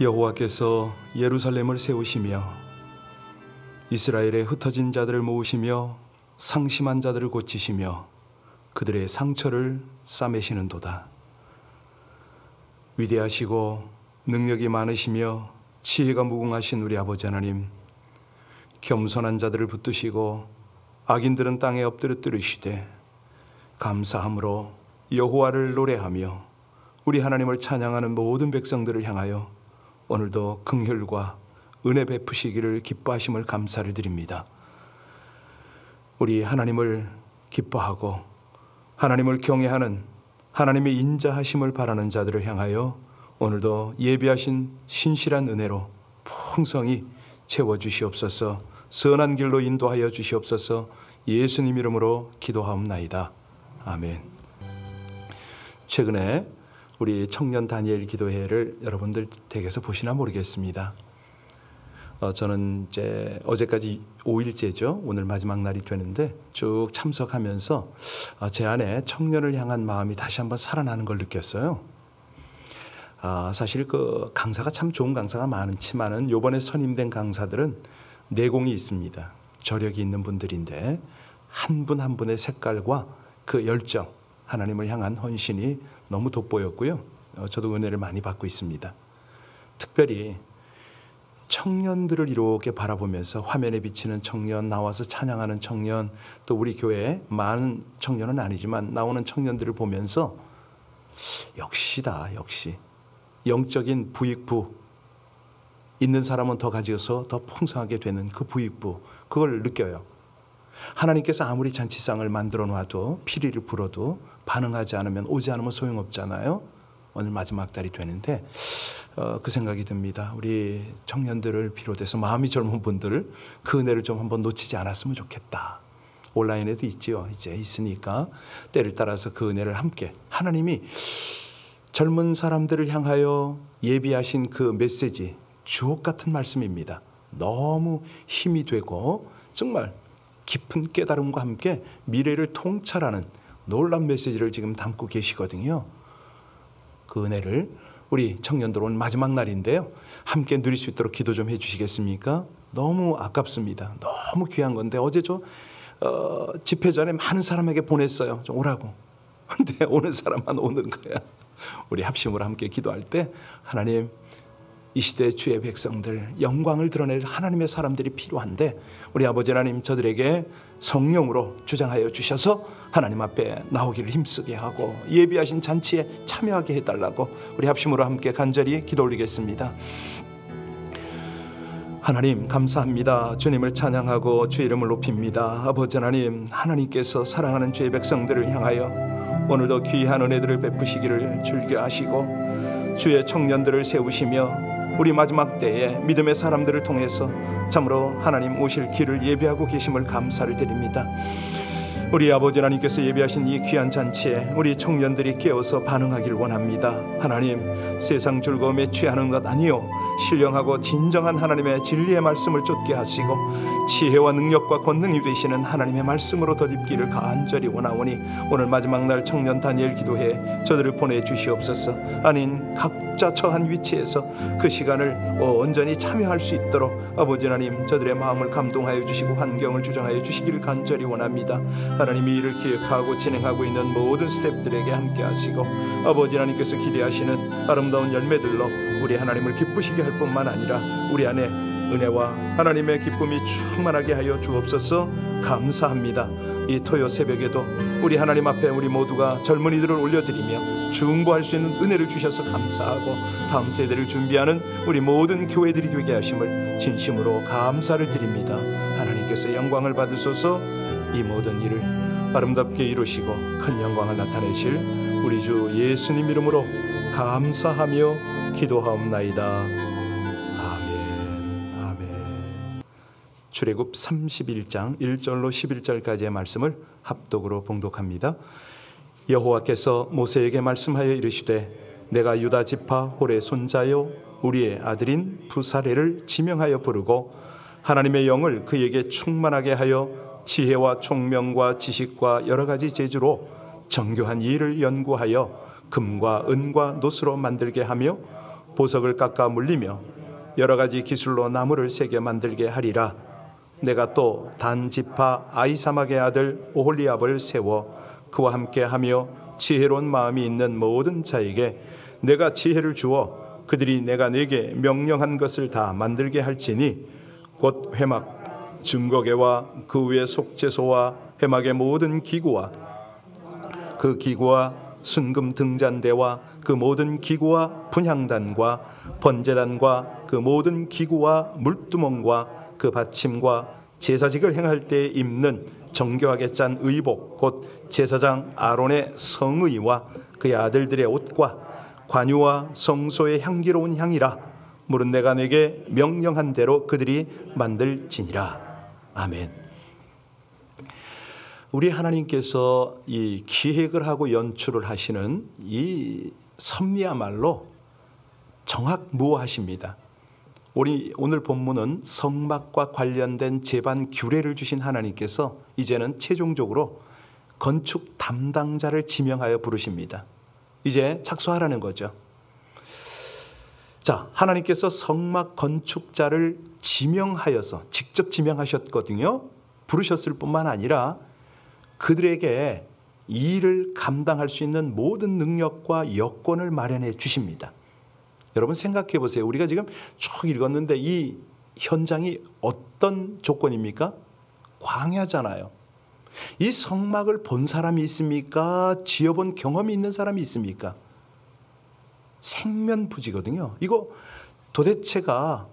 여호와께서 예루살렘을 세우시며 이스라엘의 흩어진 자들을 모으시며 상심한 자들을 고치시며 그들의 상처를 싸매시는도다. 위대하시고 능력이 많으시며 지혜가 무궁하신 우리 아버지 하나님, 겸손한 자들을 붙드시고 악인들은 땅에 엎드려 뜨르시되 감사함으로 여호와를 노래하며 우리 하나님을 찬양하는 모든 백성들을 향하여 오늘도 긍휼과 은혜 베푸시기를 기뻐하심을 감사를 드립니다. 우리 하나님을 기뻐하고 하나님을 경외하는 하나님의 인자하심을 바라는 자들을 향하여 오늘도 예비하신 신실한 은혜로 풍성히 채워주시옵소서. 선한 길로 인도하여 주시옵소서. 예수님 이름으로 기도하옵나이다. 아멘. 최근에 우리 청년 다니엘 기도회를 여러분들 댁에서 보시나 모르겠습니다. 저는 이제 어제까지 5일째죠. 오늘 마지막 날이 되는데 쭉 참석하면서 제 안에 청년을 향한 마음이 다시 한번 살아나는 걸 느꼈어요. 사실 그 강사가 참 좋은 강사가 많지만은 요번에 선임된 강사들은 내공이 있습니다. 저력이 있는 분들인데 한 분 한 분의 색깔과 그 열정, 하나님을 향한 헌신이 너무 돋보였고요. 저도 은혜를 많이 받고 있습니다. 특별히 청년들을 이렇게 바라보면서 화면에 비치는 청년, 나와서 찬양하는 청년, 또 우리 교회에 많은 청년은 아니지만 나오는 청년들을 보면서 역시다, 역시 영적인 부익부 있는 사람은 더 가져서 더 풍성하게 되는 그 부익부, 그걸 느껴요. 하나님께서 아무리 잔치상을 만들어 놔도 피리를 불어도 반응하지 않으면, 오지 않으면 소용없잖아요. 오늘 마지막 달이 되는데 그 생각이 듭니다. 우리 청년들을 비롯해서 마음이 젊은 분들 그 은혜를 좀 한번 놓치지 않았으면 좋겠다. 온라인에도 있지요. 이제 있으니까 때를 따라서 그 은혜를 함께, 하나님이 젊은 사람들을 향하여 예비하신 그 메시지, 주옥 같은 말씀입니다. 너무 힘이 되고 정말 깊은 깨달음과 함께 미래를 통찰하는 놀라운 메시지를 지금 담고 계시거든요. 그 은혜를 우리 청년들 오늘 마지막 날인데요, 함께 누릴 수 있도록 기도 좀 해주시겠습니까? 너무 아깝습니다. 너무 귀한 건데 어제 저 집회 전에 많은 사람에게 보냈어요. 좀 오라고. 근데 오는 사람만 오는 거야. 우리 합심으로 함께 기도할 때, 하나님, 이 시대 주의 백성들 영광을 드러낼 하나님의 사람들이 필요한데 우리 아버지 하나님, 저들에게 성령으로 주장하여 주셔서 하나님 앞에 나오기를 힘쓰게 하고 예비하신 잔치에 참여하게 해달라고 우리 합심으로 함께 간절히 기도 올리겠습니다. 하나님 감사합니다. 주님을 찬양하고 주의 이름을 높입니다. 아버지 하나님, 하나님께서 사랑하는 주의 백성들을 향하여 오늘도 귀한 은혜들을 베푸시기를 즐겨 하시고 주의 청년들을 세우시며 우리 마지막 때에 믿음의 사람들을 통해서 참으로 하나님 오실 길을 예비하고 계심을 감사를 드립니다. 우리 아버지 하나님께서 예비하신 이 귀한 잔치에 우리 청년들이 깨어서 반응하길 원합니다. 하나님, 세상 즐거움에 취하는 것 아니요 신령하고 진정한 하나님의 진리의 말씀을 쫓게 하시고 지혜와 능력과 권능이 되시는 하나님의 말씀으로 덧입기를 간절히 원하오니 오늘 마지막 날 청년 다니엘 기도회에 저들을 보내주시옵소서. 아닌 각자 처한 위치에서 그 시간을 온전히 참여할 수 있도록 아버지 하나님, 저들의 마음을 감동하여 주시고 환경을 주장하여 주시기를 간절히 원합니다. 하나님이 이를 기획하고 진행하고 있는 모든 스태프들에게 함께 하시고 아버지 하나님께서 기대하시는 아름다운 열매들로 우리 하나님을 기쁘시게 할 뿐만 아니라 우리 안에 은혜와 하나님의 기쁨이 충만하게 하여 주옵소서. 감사합니다. 이 토요 새벽에도 우리 하나님 앞에 우리 모두가 젊은이들을 올려드리며 중보할 수 있는 은혜를 주셔서 감사하고 다음 세대를 준비하는 우리 모든 교회들이 되게 하심을 진심으로 감사를 드립니다. 하나님께서 영광을 받으소서. 이 모든 일을 아름답게 이루시고 큰 영광을 나타내실 우리 주 예수님 이름으로 감사하며 기도하옵나이다. 아멘. 아멘. 출애굽 31장 1절로 11절까지의 말씀을 합독으로 봉독합니다. 여호와께서 모세에게 말씀하여 이르시되 내가 유다 지파 홀의 손자요 우리의 아들인 부사레를 지명하여 부르고 하나님의 영을 그에게 충만하게 하여 지혜와 총명과 지식과 여러 가지 재주로 정교한 일을 연구하여 금과 은과 노스로 만들게 하며 보석을 깎아 물리며 여러 가지 기술로 나무를 세게 만들게 하리라. 내가 또 단 지파 아히사막의 아들 오홀리압을 세워 그와 함께하며 지혜로운 마음이 있는 모든 자에게 내가 지혜를 주어 그들이 내가 내게 명령한 것을 다 만들게 할지니 곧 회막 증거계와 그 위에 속죄소와 회막의 모든 기구와 그 기구와 순금 등잔대와 그 모든 기구와 분향단과 번제단과 그 모든 기구와 물두멍과 그 받침과 제사직을 행할 때 입는 정교하게 짠 의복 곧 제사장 아론의 성의와 그의 아들들의 옷과 관유와 성소의 향기로운 향이라. 물은 내가 내게 명령한 대로 그들이 만들지니라. 아멘. 우리 하나님께서 이 기획을 하고 연출을 하시는 이 섭리야말로 정확무오하십니다. 우리 오늘 본문은 성막과 관련된 제반 규례를 주신 하나님께서 이제는 최종적으로 건축 담당자를 지명하여 부르십니다. 이제 착수하라는 거죠. 자, 하나님께서 성막 건축자를 지명하여서 직접 지명하셨거든요. 부르셨을 뿐만 아니라 그들에게 이 일을 감당할 수 있는 모든 능력과 여건을 마련해 주십니다. 여러분 생각해 보세요. 우리가 지금 쭉 읽었는데 이 현장이 어떤 조건입니까? 광야잖아요. 이 성막을 본 사람이 있습니까? 지어본 경험이 있는 사람이 있습니까? 생면부지거든요. 이거 도대체가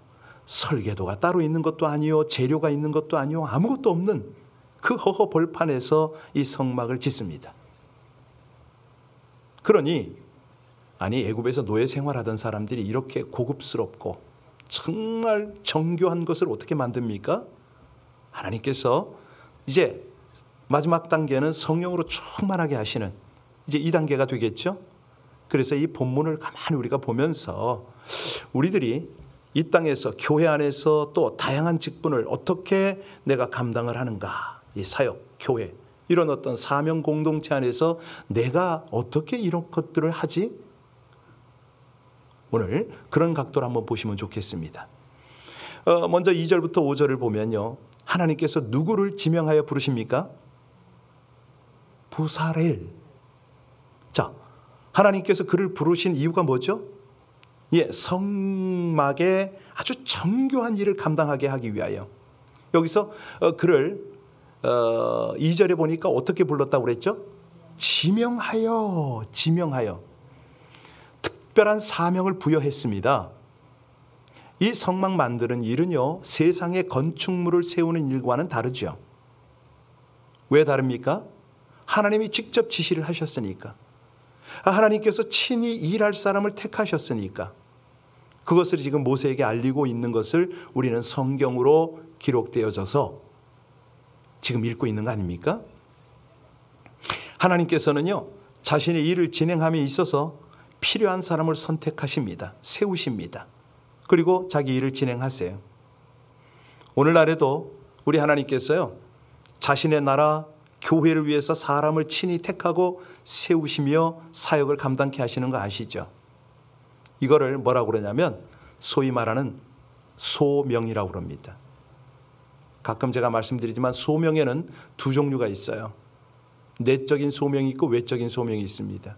설계도가 따로 있는 것도 아니요, 재료가 있는 것도 아니요, 아무것도 없는 그 허허 벌판에서 이 성막을 짓습니다. 그러니 애굽에서 노예 생활하던 사람들이 이렇게 고급스럽고 정말 정교한 것을 어떻게 만듭니까? 하나님께서 이제 마지막 단계는 성령으로 충만하게 하시는 이제 2단계가 되겠죠. 그래서 이 본문을 가만히 우리가 보면서 우리들이 이 땅에서 교회 안에서 또 다양한 직분을 어떻게 내가 감당을 하는가, 이 사역, 교회 이런 어떤 사명 공동체 안에서 내가 어떻게 이런 것들을 하지? 오늘 그런 각도로 한번 보시면 좋겠습니다. 먼저 2절부터 5절을 보면요, 하나님께서 누구를 지명하여 부르십니까? 부사렐. 자, 하나님께서 그를 부르신 이유가 뭐죠? 성막에 아주 정교한 일을 감당하게 하기 위하여. 여기서 그를 2절에 보니까 어떻게 불렀다고 그랬죠? 지명하여. 특별한 사명을 부여했습니다. 이 성막 만드는 일은요, 세상의 건축물을 세우는 일과는 다르죠. 왜 다릅니까? 하나님이 직접 지시를 하셨으니까. 하나님께서 친히 일할 사람을 택하셨으니까. 그것을 지금 모세에게 알리고 있는 것을 우리는 성경으로 기록되어져서 지금 읽고 있는 거 아닙니까? 하나님께서는요, 자신의 일을 진행함에 있어서 필요한 사람을 선택하십니다. 세우십니다. 그리고 자기 일을 진행하세요. 오늘날에도 우리 하나님께서요, 자신의 나라 교회를 위해서 사람을 친히 택하고 세우시며 사역을 감당케 하시는 거 아시죠? 이거를 뭐라고 그러냐면 소위 말하는 소명이라고 그럽니다. 가끔 제가 말씀드리지만 소명에는 두 종류가 있어요. 내적인 소명이 있고 외적인 소명이 있습니다.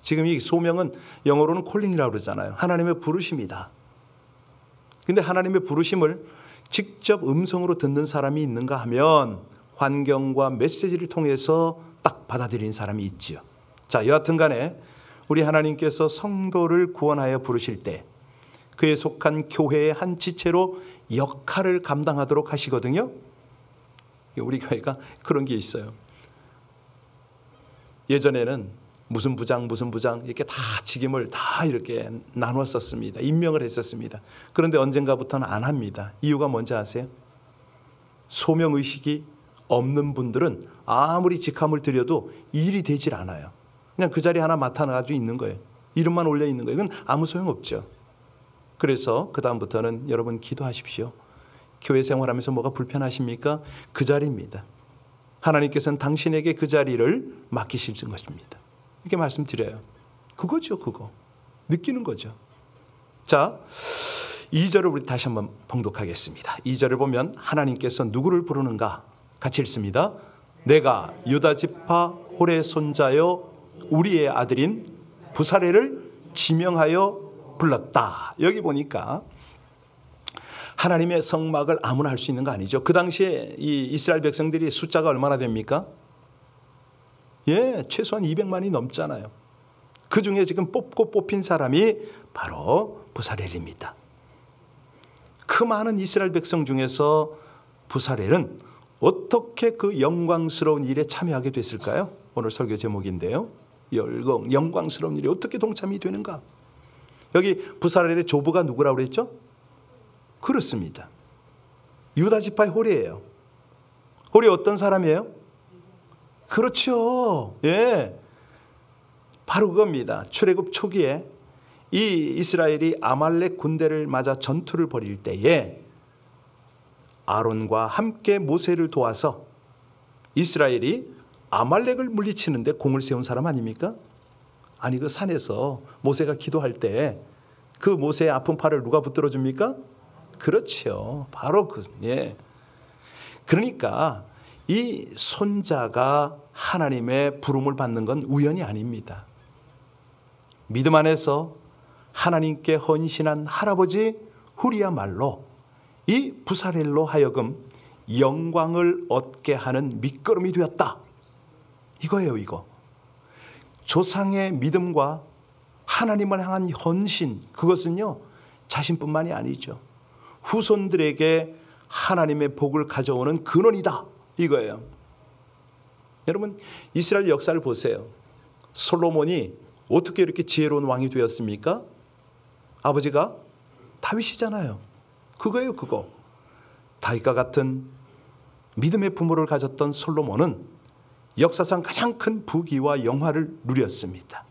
지금 이 소명은 영어로는 콜링이라고 그러잖아요. 하나님의 부르심이다. 근데 하나님의 부르심을 직접 음성으로 듣는 사람이 있는가 하면 환경과 메시지를 통해서 딱 받아들이는 사람이 있지요. 자, 여하튼 간에 우리 하나님께서 성도를 구원하여 부르실 때 그에 속한 교회의 한 지체로 역할을 감당하도록 하시거든요. 우리 교회가 그런 게 있어요. 예전에는 무슨 부장 이렇게 다 직임을 다 이렇게 나눴었습니다. 임명을 했었습니다. 그런데 언젠가부터는 안 합니다. 이유가 뭔지 아세요? 소명의식이 없는 분들은 아무리 직함을 드려도 일이 되질 않아요. 그냥 그 자리 하나 맡아가지고 있는 거예요. 이름만 올려 있는 거예요. 이건 아무 소용없죠. 그래서 그 다음부터는 여러분 기도하십시오. 교회 생활하면서 뭐가 불편하십니까? 그 자리입니다. 하나님께서는 당신에게 그 자리를 맡기실 것입니다. 이렇게 말씀드려요. 그거죠, 그거. 느끼는 거죠. 자, 2절을 우리 다시 한번 봉독하겠습니다. 2절을 보면 하나님께서 누구를 부르는가? 같이 읽습니다. 내가 유다 지파 홀의 손자여 우리의 아들인 부사레를 지명하여 불렀다. 여기 보니까 하나님의 성막을 아무나 할 수 있는 거 아니죠. 그 당시에 이 이스라엘 백성들이 숫자가 얼마나 됩니까? 예, 최소한 200만이 넘잖아요. 그 중에 지금 뽑고 뽑힌 사람이 바로 부사렐입니다. 그 많은 이스라엘 백성 중에서 부사렐은 어떻게 그 영광스러운 일에 참여하게 됐을까요? 오늘 설교 제목인데요. 영광스러운 일에 어떻게 동참이 되는가? 여기 부사렐의 조부가 누구라고 그랬죠? 그렇습니다. 유다 지파의 홀이에요. 홀이 어떤 사람이에요? 그렇죠. 예, 바로 그겁니다. 출애굽 초기에 이 이스라엘이 아말렉 군대를 맞아 전투를 벌일 때에 아론과 함께 모세를 도와서 이스라엘이 아말렉을 물리치는데 공을 세운 사람 아닙니까? 아니, 그 산에서 모세가 기도할 때 그 모세의 아픈 팔을 누가 붙들어 줍니까? 그렇죠. 바로 예. 그러니까 이 손자가 하나님의 부름을 받는 건 우연이 아닙니다. 믿음 안에서 하나님께 헌신한 할아버지 후리야말로 이 부사렐로 하여금 영광을 얻게 하는 밑거름이 되었다. 이거예요, 이거. 조상의 믿음과 하나님을 향한 헌신, 그것은요 자신뿐만이 아니죠. 후손들에게 하나님의 복을 가져오는 근원이다, 이거예요. 여러분, 이스라엘 역사를 보세요. 솔로몬이 어떻게 이렇게 지혜로운 왕이 되었습니까? 아버지가 다윗이잖아요. 그거예요, 그거. 다윗과 같은 믿음의 부모를 가졌던 솔로몬은 역사상 가장 큰 부귀와 영화를 누렸습니다.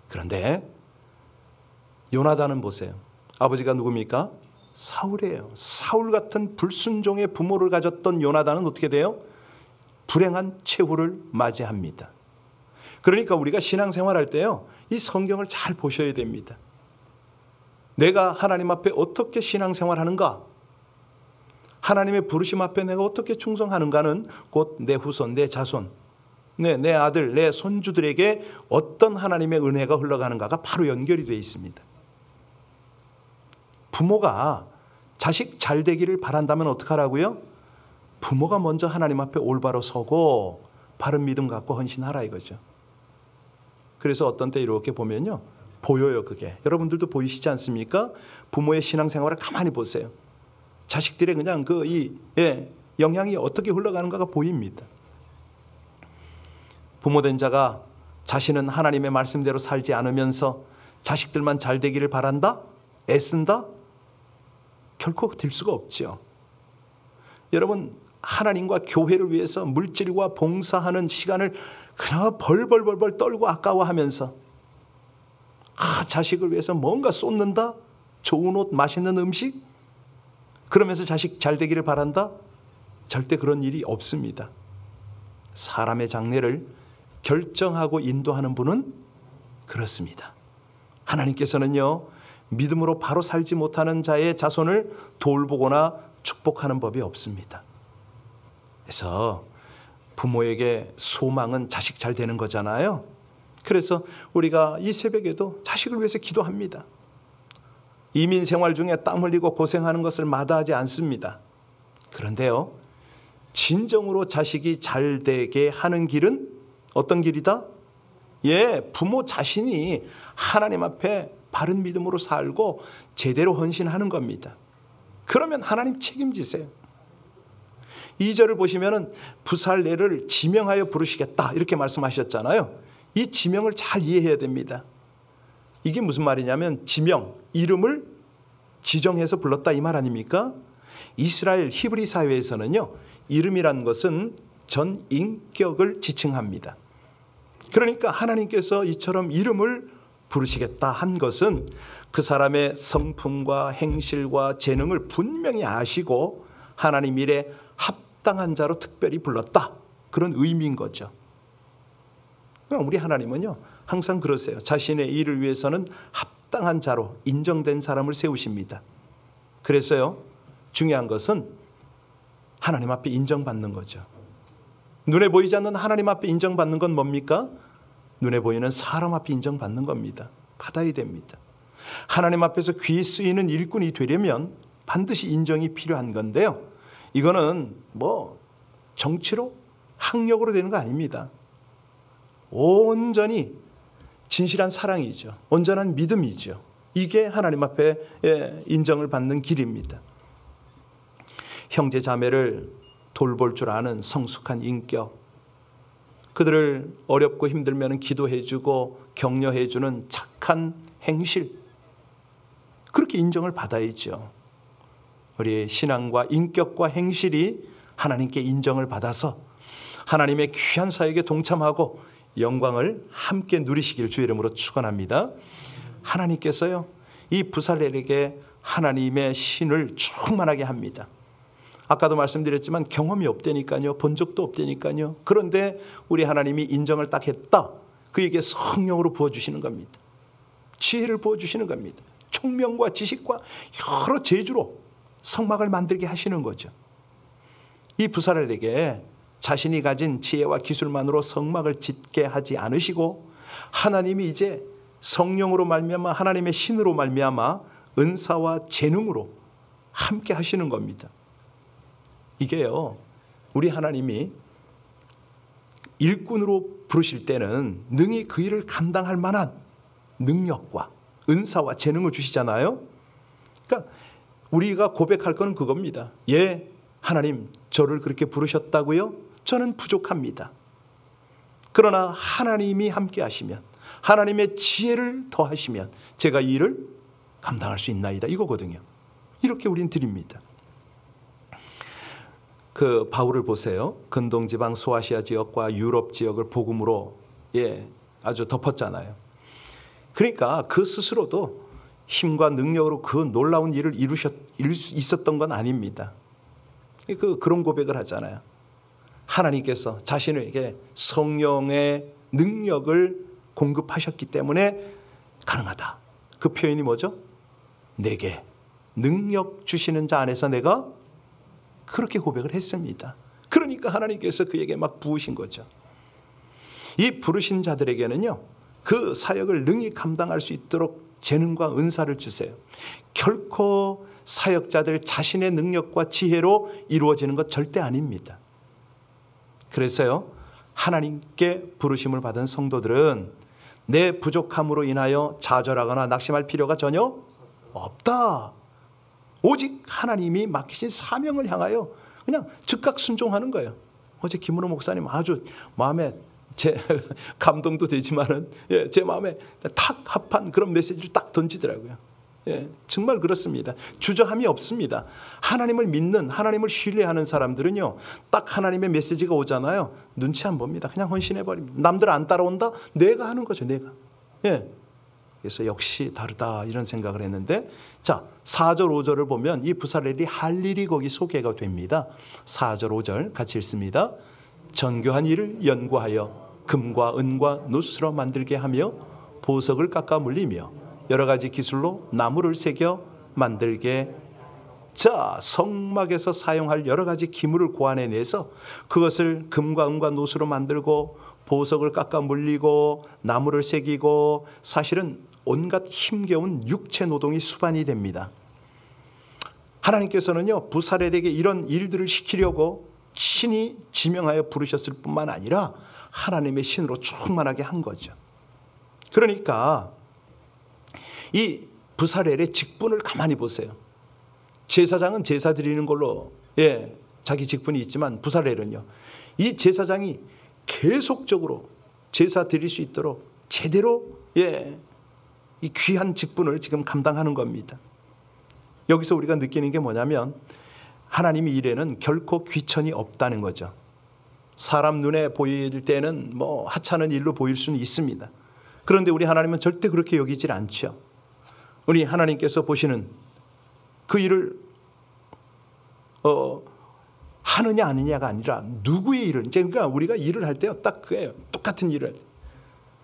그런데 요나단은 보세요. 아버지가 누굽니까? 사울이에요. 사울 같은 불순종의 부모를 가졌던 요나단은 어떻게 돼요? 불행한 최후를 맞이합니다. 그러니까 우리가 신앙생활할 때요, 이 성경을 잘 보셔야 됩니다. 내가 하나님 앞에 어떻게 신앙생활하는가? 하나님의 부르심 앞에 내가 어떻게 충성하는가는 곧 내 후손, 내 자손, 내 아들, 내 손주들에게 어떤 하나님의 은혜가 흘러가는가가 바로 연결이 되어 있습니다. 부모가 자식 잘 되기를 바란다면 어떡하라고요? 부모가 먼저 하나님 앞에 올바로 서고 바른 믿음 갖고 헌신하라, 이거죠. 그래서 어떤 때 이렇게 보면요, 보여요, 그게. 여러분들도 보이시지 않습니까? 부모의 신앙생활을 가만히 보세요. 자식들의 그냥 영향이 어떻게 흘러가는가가 보입니다. 부모된 자가 자신은 하나님의 말씀대로 살지 않으면서 자식들만 잘 되기를 바란다? 애쓴다? 결코 될 수가 없죠. 여러분, 하나님과 교회를 위해서 물질과 봉사하는 시간을 그냥 벌벌 떨고 아까워하면서 자식을 위해서 뭔가 쏟는다? 좋은 옷, 맛있는 음식? 그러면서 자식 잘 되기를 바란다? 절대 그런 일이 없습니다. 사람의 장래를 결정하고 인도하는 분은 그렇습니다. 하나님께서는요, 믿음으로 바로 살지 못하는 자의 자손을 돌보거나 축복하는 법이 없습니다. 그래서 부모에게 소망은 자식 잘 되는 거잖아요. 그래서 우리가 이 새벽에도 자식을 위해서 기도합니다. 이민 생활 중에 땀 흘리고 고생하는 것을 마다하지 않습니다. 그런데요, 진정으로 자식이 잘 되게 하는 길은 어떤 길이다? 예, 부모 자신이 하나님 앞에 바른 믿음으로 살고 제대로 헌신하는 겁니다. 그러면 하나님 책임지세요. 2절을 보시면은 부살레를 지명하여 부르시겠다, 이렇게 말씀하셨잖아요. 이 지명을 잘 이해해야 됩니다. 이게 무슨 말이냐면 지명, 이름을 지정해서 불렀다, 이 말 아닙니까? 이스라엘 히브리 사회에서는요, 이름이란 것은 전 인격을 지칭합니다. 그러니까 하나님께서 이처럼 이름을 부르시겠다 한 것은 그 사람의 성품과 행실과 재능을 분명히 아시고 하나님 일에 합당한 자로 특별히 불렀다, 그런 의미인 거죠. 우리 하나님은요 항상 그러세요. 자신의 일을 위해서는 합당한 자로 인정된 사람을 세우십니다. 그래서요, 중요한 것은 하나님 앞에 인정받는 거죠. 눈에 보이지 않는 하나님 앞에 인정받는 건 뭡니까? 눈에 보이는 사람 앞에 인정받는 겁니다. 받아야 됩니다. 하나님 앞에서 귀 쓰이는 일꾼이 되려면 반드시 인정이 필요한 건데요. 이거는 뭐 정치로 학력으로 되는 거 아닙니다. 온전히 진실한 사랑이죠. 온전한 믿음이죠. 이게 하나님 앞에 인정을 받는 길입니다. 형제 자매를 돌볼 줄 아는 성숙한 인격, 그들을 어렵고 힘들면 기도해주고 격려해주는 착한 행실, 그렇게 인정을 받아야죠. 우리의 신앙과 인격과 행실이 하나님께 인정을 받아서 하나님의 귀한 사역에 동참하고 영광을 함께 누리시길 주의 이름으로 축원합니다. 하나님께서요, 이 부살렐에게 하나님의 신을 충만하게 합니다. 아까도 말씀드렸지만 경험이 없다니까요. 본 적도 없다니까요. 그런데 우리 하나님이 인정을 딱 했다. 그에게 성령으로 부어주시는 겁니다. 지혜를 부어주시는 겁니다. 총명과 지식과 여러 재주로 성막을 만들게 하시는 거죠. 이 부살렐에게 자신이 가진 지혜와 기술만으로 성막을 짓게 하지 않으시고 하나님이 이제 성령으로 말미암아 하나님의 신으로 말미암아 은사와 재능으로 함께 하시는 겁니다. 이게요, 우리 하나님이 일꾼으로 부르실 때는 능히 그 일을 감당할 만한 능력과 은사와 재능을 주시잖아요. 그러니까 우리가 고백할 건 그겁니다. 예, 하나님 저를 그렇게 부르셨다고요? 저는 부족합니다. 그러나 하나님이 함께 하시면, 하나님의 지혜를 더하시면 제가 이 일을 감당할 수 있나이다, 이거거든요. 이렇게 우린 드립니다. 그 바울을 보세요. 근동지방 소아시아 지역과 유럽 지역을 복음으로 아주 덮었잖아요. 그러니까 그 스스로도 힘과 능력으로 그 놀라운 일을 이룰 수 있었던 건 아닙니다. 그런 고백을 하잖아요. 하나님께서 자신에게 성령의 능력을 공급하셨기 때문에 가능하다. 그 표현이 뭐죠? 내게 능력 주시는 자 안에서 내가 그렇게 고백을 했습니다. 그러니까 하나님께서 그에게 막 부으신 거죠. 이 부르신 자들에게는요, 그 사역을 능히 감당할 수 있도록 재능과 은사를 주세요. 결코 사역자들 자신의 능력과 지혜로 이루어지는 것 절대 아닙니다. 그래서요, 하나님께 부르심을 받은 성도들은 내 부족함으로 인하여 좌절하거나 낙심할 필요가 전혀 없다. 오직 하나님이 맡기신 사명을 향하여 그냥 즉각 순종하는 거예요. 어제 김문호 목사님 아주 마음에 제 감동도 되지만은 제 마음에 탁 합한 그런 메시지를 딱 던지더라고요. 정말 그렇습니다. 주저함이 없습니다. 하나님을 믿는, 하나님을 신뢰하는 사람들은요, 딱 하나님의 메시지가 오잖아요. 눈치 안 봅니다. 그냥 헌신해 버립니다. 남들 안 따라온다? 내가 하는 거죠, 내가. 그래서 역시 다르다 이런 생각을 했는데, 자 4절 5절을 보면 이 부살렐이 할 일이 거기 소개가 됩니다. 4절 5절 같이 읽습니다. 정교한 일을 연구하여 금과 은과 노스로 만들게 하며 보석을 깎아 물리며 여러 가지 기술로 나무를 새겨 만들게. 자, 성막에서 사용할 여러 가지 기물을 고안해내서 그것을 금과 은과 노스로 만들고 보석을 깎아 물리고 나무를 새기고, 사실은 온갖 힘겨운 육체 노동이 수반이 됩니다. 하나님께서는요, 부살렐에게 이런 일들을 시키려고 친히 지명하여 부르셨을 뿐만 아니라 하나님의 신으로 충만하게 한 거죠. 그러니까 이 부살렐의 직분을 가만히 보세요. 제사장은 제사 드리는 걸로 자기 직분이 있지만 부살렐은요, 이 제사장이 계속적으로 제사 드릴 수 있도록 제대로 이 귀한 직분을 지금 감당하는 겁니다. 여기서 우리가 느끼는 게 뭐냐면 하나님의 일에는 결코 귀천이 없다는 거죠. 사람 눈에 보일 때는 뭐 하찮은 일로 보일 수는 있습니다. 그런데 우리 하나님은 절대 그렇게 여기질 않죠. 우리 하나님께서 보시는 그 일을 하느냐 아니냐가 아니라 누구의 일을, 그러니까 우리가 일을 할 때요, 딱 그예요. 똑같은 일을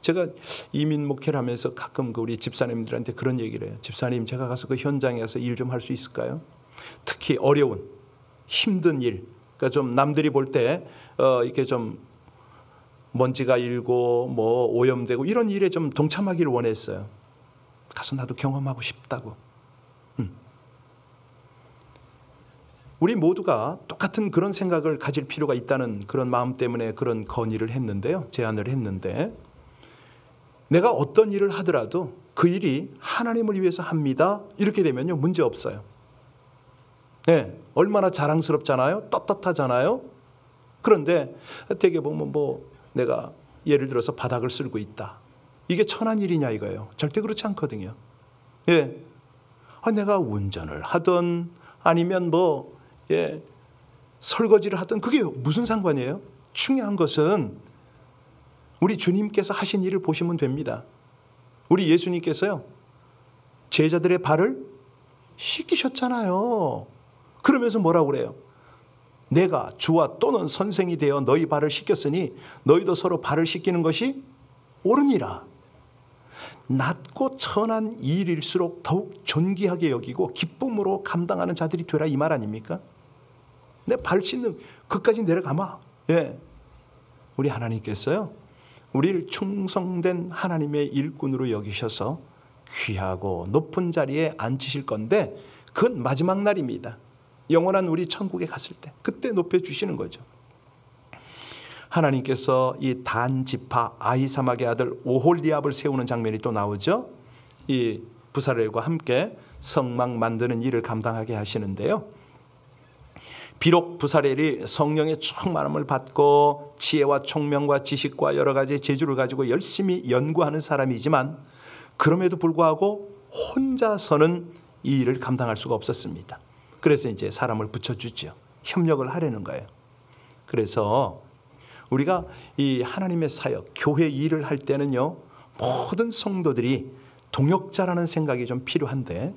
제가 이민 목회를 하면서 가끔 우리 집사님들한테 그런 얘기를 해요. 집사님, 제가 가서 그 현장에서 일 좀 할 수 있을까요? 특히 어려운 힘든 일, 그러니까 좀 남들이 볼 때 이렇게 좀 먼지가 일고 뭐 오염되고 이런 일에 좀 동참하기를 원했어요. 가서 나도 경험하고 싶다고. 우리 모두가 똑같은 그런 생각을 가질 필요가 있다는 그런 마음 때문에 그런 건의를 했는데요. 제안을 했는데, 내가 어떤 일을 하더라도 그 일이 하나님을 위해서 합니다. 이렇게 되면요, 문제 없어요. 네, 얼마나 자랑스럽잖아요. 떳떳하잖아요. 그런데 되게 보면 뭐 내가 예를 들어서 바닥을 쓸고 있다. 이게 천한 일이냐 이거예요. 절대 그렇지 않거든요. 예, 내가 운전을 하든 아니면 뭐 설거지를 하든 그게 무슨 상관이에요? 중요한 것은 우리 주님께서 하신 일을 보시면 됩니다. 우리 예수님께서요, 제자들의 발을 씻기셨잖아요. 그러면서 뭐라고 그래요? 내가 주와 또는 선생이 되어 너희 발을 씻겼으니 너희도 서로 발을 씻기는 것이 옳으니라. 낮고 천한 일일수록 더욱 존귀하게 여기고 기쁨으로 감당하는 자들이 되라, 이 말 아닙니까? 내 발 씻는 그까지 내려가마. 예, 우리 하나님께서요, 우리를 충성된 하나님의 일꾼으로 여기셔서 귀하고 높은 자리에 앉히실 건데, 그건 마지막 날입니다. 영원한 우리 천국에 갔을 때 그때 높여주시는 거죠. 하나님께서 이 단 지파 아히사막의 아들 오홀리압을 세우는 장면이 또 나오죠. 이 부사렐과 함께 성막 만드는 일을 감당하게 하시는데요. 비록 부사렐이 성령의 충만함을 받고 지혜와 총명과 지식과 여러 가지 재주를 가지고 열심히 연구하는 사람이지만, 그럼에도 불구하고 혼자서는 이 일을 감당할 수가 없었습니다. 그래서 이제 사람을 붙여주죠. 협력을 하려는 거예요. 그래서 우리가 이 하나님의 사역, 교회 일을 할 때는요, 모든 성도들이 동역자라는 생각이 좀 필요한데,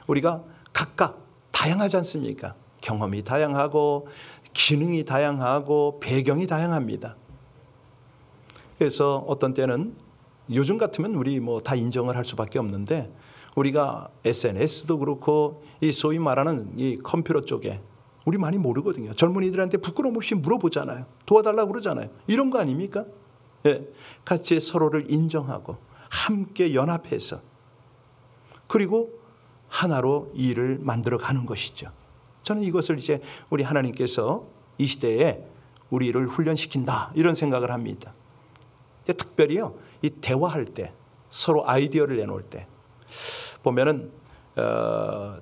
우리가 각각 다양하지 않습니까? 경험이 다양하고 기능이 다양하고 배경이 다양합니다. 그래서 어떤 때는 요즘 같으면 우리 뭐 다 인정을 할 수밖에 없는데, 우리가 SNS도 그렇고 이 소위 말하는 이 컴퓨터 쪽에 우리 많이 모르거든요. 젊은이들한테 부끄러움 없이 물어보잖아요. 도와달라고 그러잖아요. 이런 거 아닙니까? 예, 같이 서로를 인정하고 함께 연합해서, 그리고 하나로 이 일을 만들어 가는 것이죠. 저는 이것을 이제 우리 하나님께서 이 시대에 우리를 훈련시킨다, 이런 생각을 합니다. 특별히요, 이 대화할 때, 서로 아이디어를 내놓을 때 보면은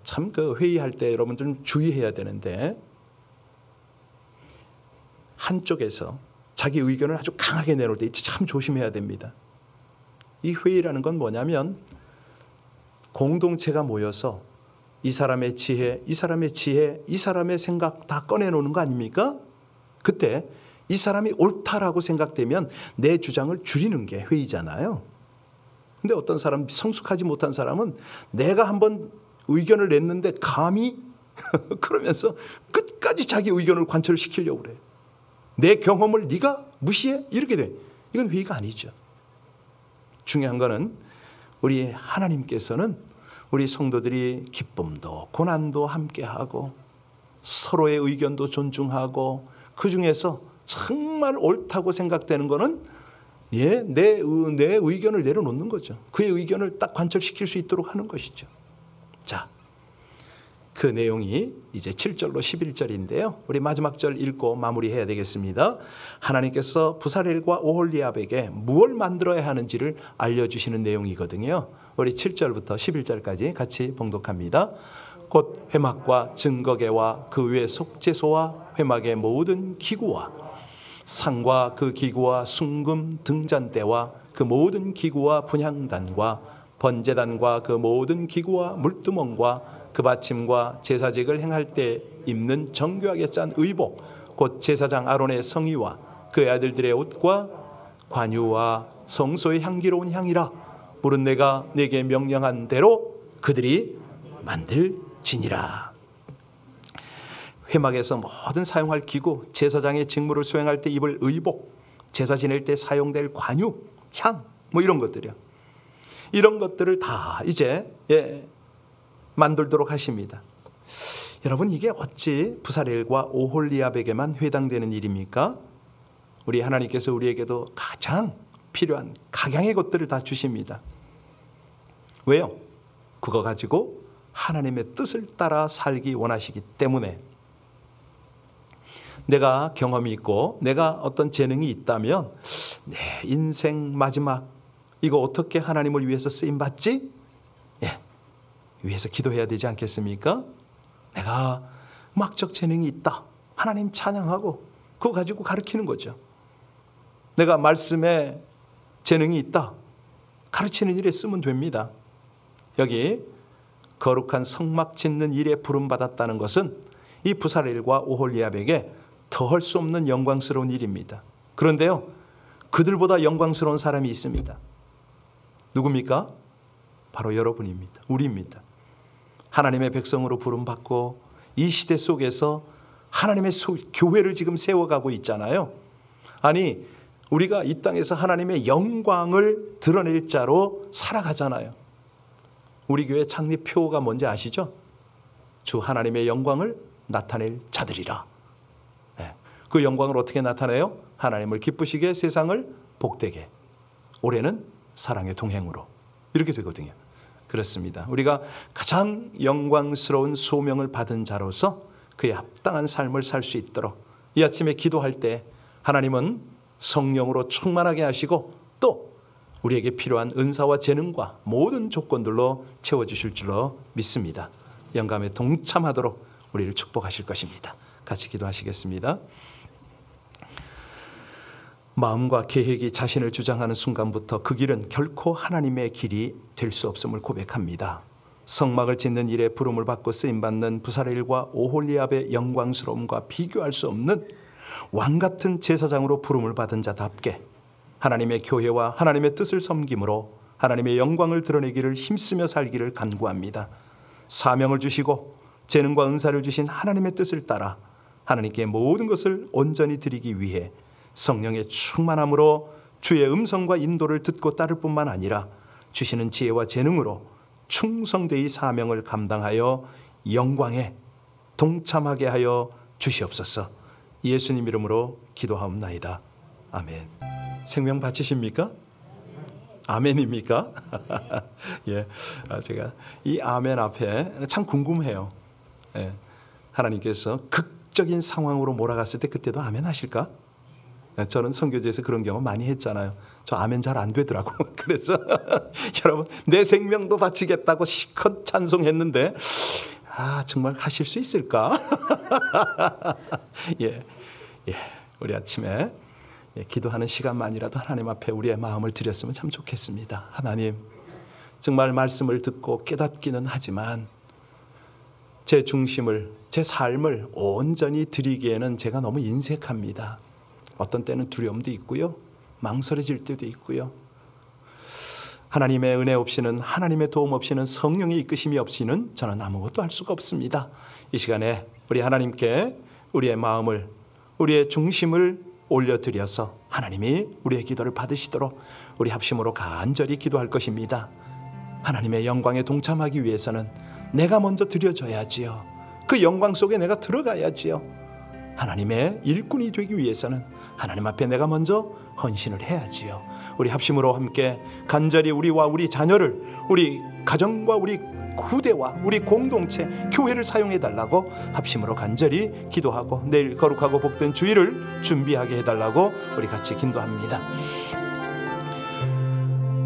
참 그 회의할 때 여러분들 좀 주의해야 되는데, 한쪽에서 자기 의견을 아주 강하게 내놓을 때 참 조심해야 됩니다. 이 회의라는 건 뭐냐면, 공동체가 모여서 이 사람의 지혜, 이 사람의 지혜, 이 사람의 생각 다 꺼내놓는 거 아닙니까? 그때 이 사람이 옳다라고 생각되면 내 주장을 줄이는 게 회의잖아요. 근데 어떤 사람, 성숙하지 못한 사람은 내가 한번 의견을 냈는데 감히 그러면서 끝까지 자기 의견을 관철시키려고 그래요. 내 경험을 네가 무시해? 이렇게 돼. 이건 회의가 아니죠. 중요한 거는 우리 하나님께서는 우리 성도들이 기쁨도 고난도 함께하고 서로의 의견도 존중하고, 그중에서 정말 옳다고 생각되는 거는 내 의견을 내려놓는 거죠. 그의 의견을 딱 관철시킬 수 있도록 하는 것이죠. 자, 그 내용이 이제 7절로 11절인데요. 우리 마지막 절 읽고 마무리해야 되겠습니다. 하나님께서 부사렐과 오홀리압에게 무엇을 만들어야 하는지를 알려주시는 내용이거든요. 우리 7절부터 11절까지 같이 봉독합니다. 곧 회막과 증거계와 그 위에 속죄소와 회막의 모든 기구와 상과 그 기구와 순금 등잔대와 그 모든 기구와 분향단과 번제단과 그 모든 기구와 물두멍과 그 받침과 제사직을 행할 때 입는 정교하게 짠 의복, 곧 제사장 아론의 성의와 그의 아들들의 옷과 관유와 성소의 향기로운 향이라. 물은 내가 네게 명령한 대로 그들이 만들지니라. 회막에서 모든 사용할 기구, 제사장의 직무를 수행할 때 입을 의복, 제사 지낼 때 사용될 관유, 향, 뭐 이런 것들이요. 이런 것들을 다 이제 만들도록 하십니다. 여러분, 이게 어찌 부사렐과 오홀리압에게만 해당되는 일입니까? 우리 하나님께서 우리에게도 가장 필요한 각양의 것들을 다 주십니다. 왜요? 그거 가지고 하나님의 뜻을 따라 살기 원하시기 때문에. 내가 경험이 있고 내가 어떤 재능이 있다면 내 인생 마지막 이거 어떻게 하나님을 위해서 쓰임받지? 위해서 기도해야 되지 않겠습니까? 내가 음악적 재능이 있다. 하나님 찬양하고 그거 가지고 가르치는 거죠. 내가 말씀에 재능이 있다. 가르치는 일에 쓰면 됩니다. 여기 거룩한 성막 짓는 일에 부름받았다는 것은 이 부사렐과 오홀리압에게 더할 수 없는 영광스러운 일입니다. 그런데요, 그들보다 영광스러운 사람이 있습니다. 누굽니까? 바로 여러분입니다. 우리입니다. 하나님의 백성으로 부름받고 이 시대 속에서 하나님의 교회를 지금 세워가고 있잖아요. 아니, 우리가 이 땅에서 하나님의 영광을 드러낼 자로 살아가잖아요. 우리 교회 창립 표어가 뭔지 아시죠? 주 하나님의 영광을 나타낼 자들이라. 그 영광을 어떻게 나타내요? 하나님을 기쁘시게, 세상을 복되게, 올해는 사랑의 동행으로, 이렇게 되거든요. 그렇습니다. 우리가 가장 영광스러운 소명을 받은 자로서 그에 합당한 삶을 살 수 있도록 이 아침에 기도할 때 하나님은 성령으로 충만하게 하시고 또 우리에게 필요한 은사와 재능과 모든 조건들로 채워주실 줄로 믿습니다. 영감에 동참하도록 우리를 축복하실 것입니다. 같이 기도하시겠습니다. 마음과 계획이 자신을 주장하는 순간부터 그 길은 결코 하나님의 길이 될 수 없음을 고백합니다. 성막을 짓는 일에 부름을 받고 쓰임받는 부사렐과 오홀리압의 영광스러움과 비교할 수 없는 왕같은 제사장으로 부름을 받은 자답게 하나님의 교회와 하나님의 뜻을 섬김으로 하나님의 영광을 드러내기를 힘쓰며 살기를 간구합니다. 사명을 주시고 재능과 은사를 주신 하나님의 뜻을 따라 하나님께 모든 것을 온전히 드리기 위해 성령의 충만함으로 주의 음성과 인도를 듣고 따를 뿐만 아니라 주시는 지혜와 재능으로 충성되이 사명을 감당하여 영광에 동참하게 하여 주시옵소서. 예수님 이름으로 기도하옵나이다. 아멘. 생명 바치십니까? 아멘입니까? 예, 제가 이 아멘 앞에 참 궁금해요. 하나님께서 극적인 상황으로 몰아갔을 때 그때도 아멘 하실까? 저는 선교제에서 그런 경험 많이 했잖아요. 저 아멘 잘 안 되더라고. 그래서 여러분, 내 생명도 바치겠다고 실컷 찬송했는데 정말 하실 수 있을까? 예, 우리 아침에 기도하는 시간만이라도 하나님 앞에 우리의 마음을 드렸으면 참 좋겠습니다. 하나님, 정말 말씀을 듣고 깨닫기는 하지만 제 중심을, 제 삶을 온전히 드리기에는 제가 너무 인색합니다. 어떤 때는 두려움도 있고요, 망설여질 때도 있고요. 하나님의 은혜 없이는, 하나님의 도움 없이는, 성령의 이끄심이 없이는 저는 아무것도 할 수가 없습니다. 이 시간에 우리 하나님께 우리의 마음을, 우리의 중심을 올려드려서 하나님이 우리의 기도를 받으시도록 우리 합심으로 간절히 기도할 것입니다. 하나님의 영광에 동참하기 위해서는 내가 먼저 드려져야지요. 그 영광 속에 내가 들어가야지요. 하나님의 일꾼이 되기 위해서는 하나님 앞에 내가 먼저 헌신을 해야지요. 우리 합심으로 함께 간절히 우리와 우리 자녀를, 우리 가정과 우리 후대와 우리 공동체, 교회를 사용해 달라고 합심으로 간절히 기도하고 내일 거룩하고 복된 주일을 준비하게 해달라고 우리 같이 기도합니다.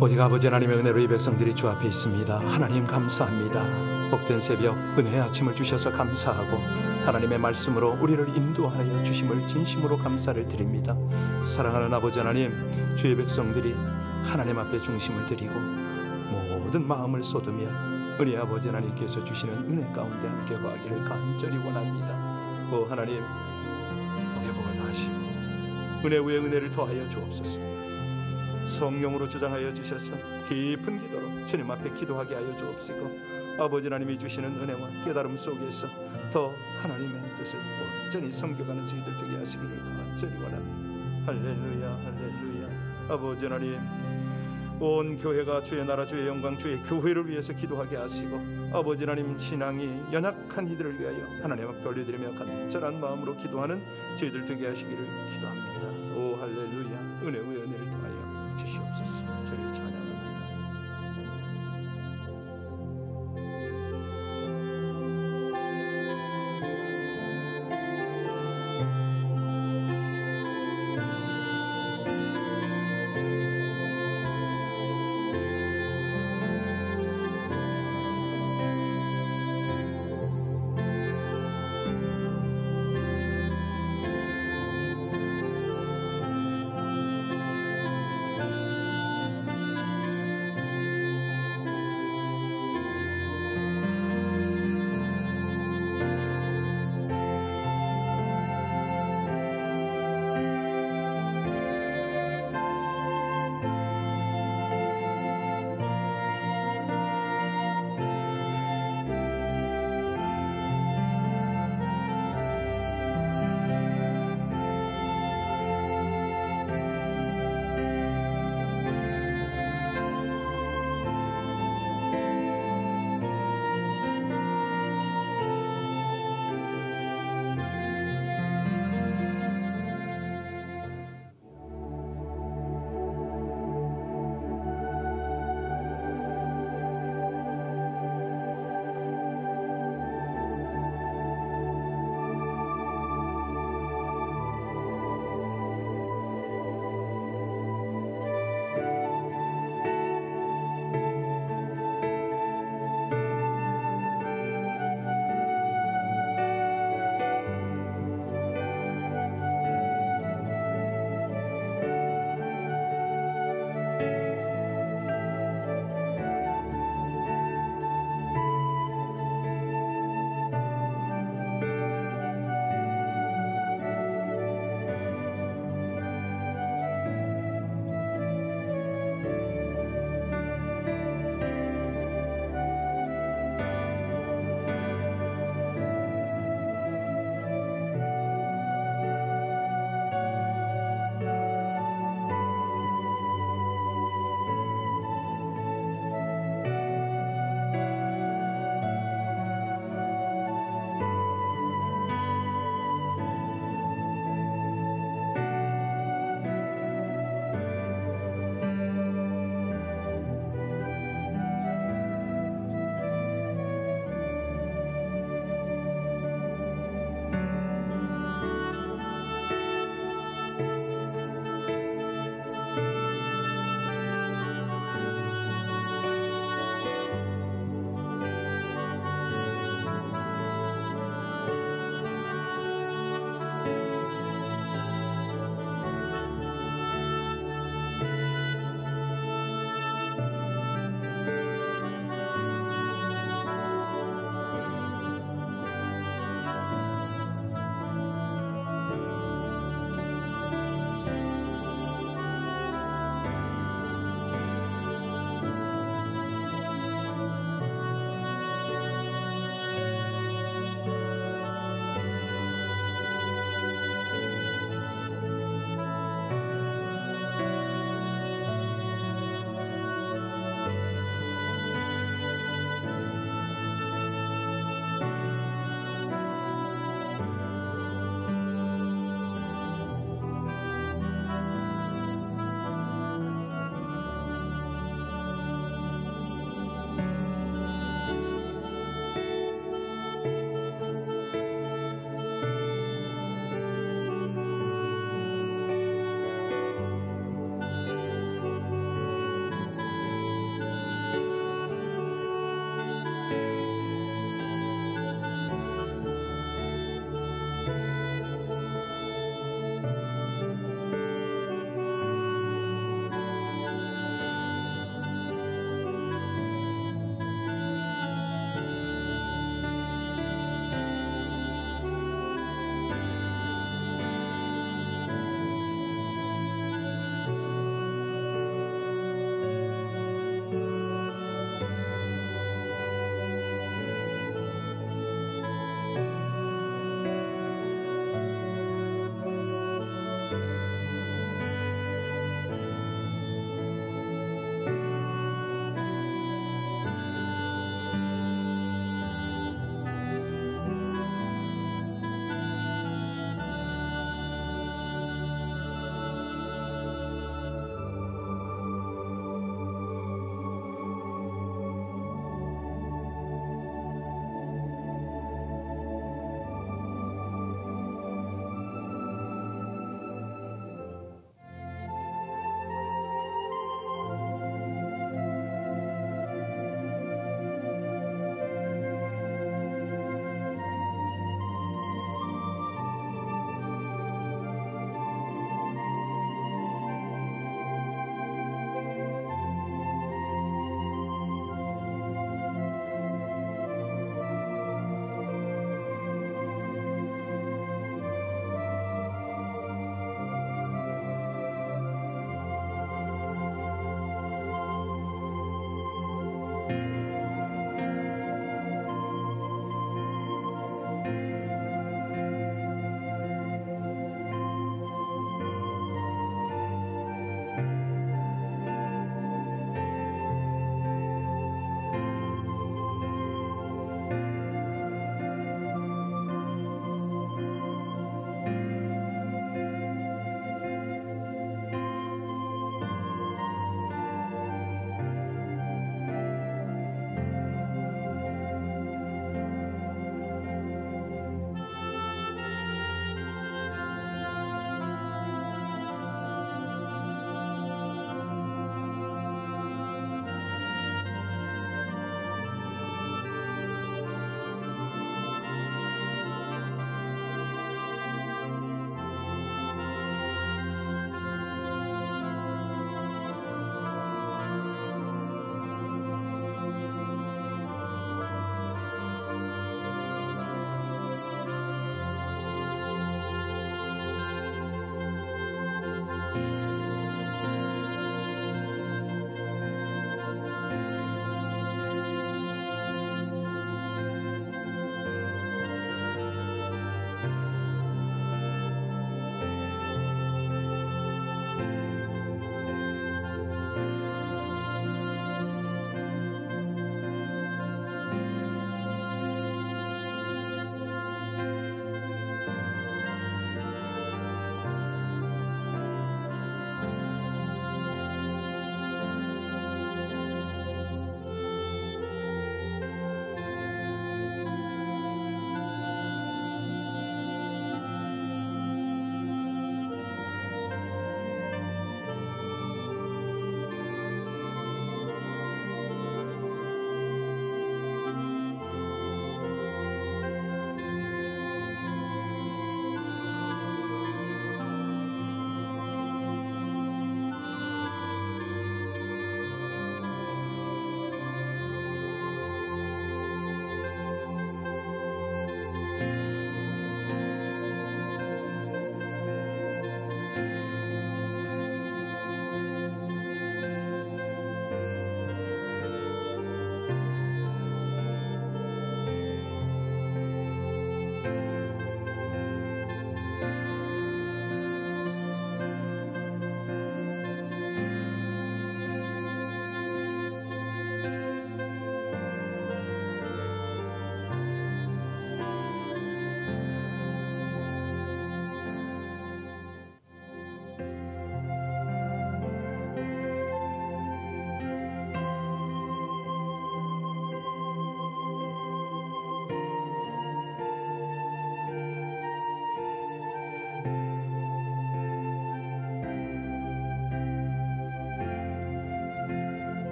오직 아버지 하나님의 은혜로 이 백성들이 주 앞에 있습니다. 하나님 감사합니다. 복된 새벽 은혜의 아침을 주셔서 감사하고 하나님의 말씀으로 우리를 인도하여 주심을 진심으로 감사를 드립니다. 사랑하는 아버지 하나님, 주의 백성들이 하나님 앞에 중심을 드리고 모든 마음을 쏟으며 우리 아버지 하나님께서 주시는 은혜 가운데 함께 거하기를 간절히 원합니다. 오 하나님, 복의 복을 다하시고 은혜 위에 은혜를 더하여 주옵소서. 성령으로 주장하여 주셔서 깊은 기도로 주님 앞에 기도하게 하여 주옵시고 아버지 하나님이 주시는 은혜와 깨달음 속에서 더 하나님의 뜻을 온전히 섬겨가는 저희들 되게 하시기를 간절히 원합니다. 할렐루야, 할렐루야. 아버지 하나님, 온 교회가 주의 나라 주의 영광 주의 교회를 위해서 기도하게 하시고 아버지 하나님 신앙이 연약한 이들을 위하여 하나님 앞에 올려드리며 간절한 마음으로 기도하는 저희들 되게 하시기를 기도합니다. 오 할렐루야. 은혜의 은혜를 더하여 주시옵소서.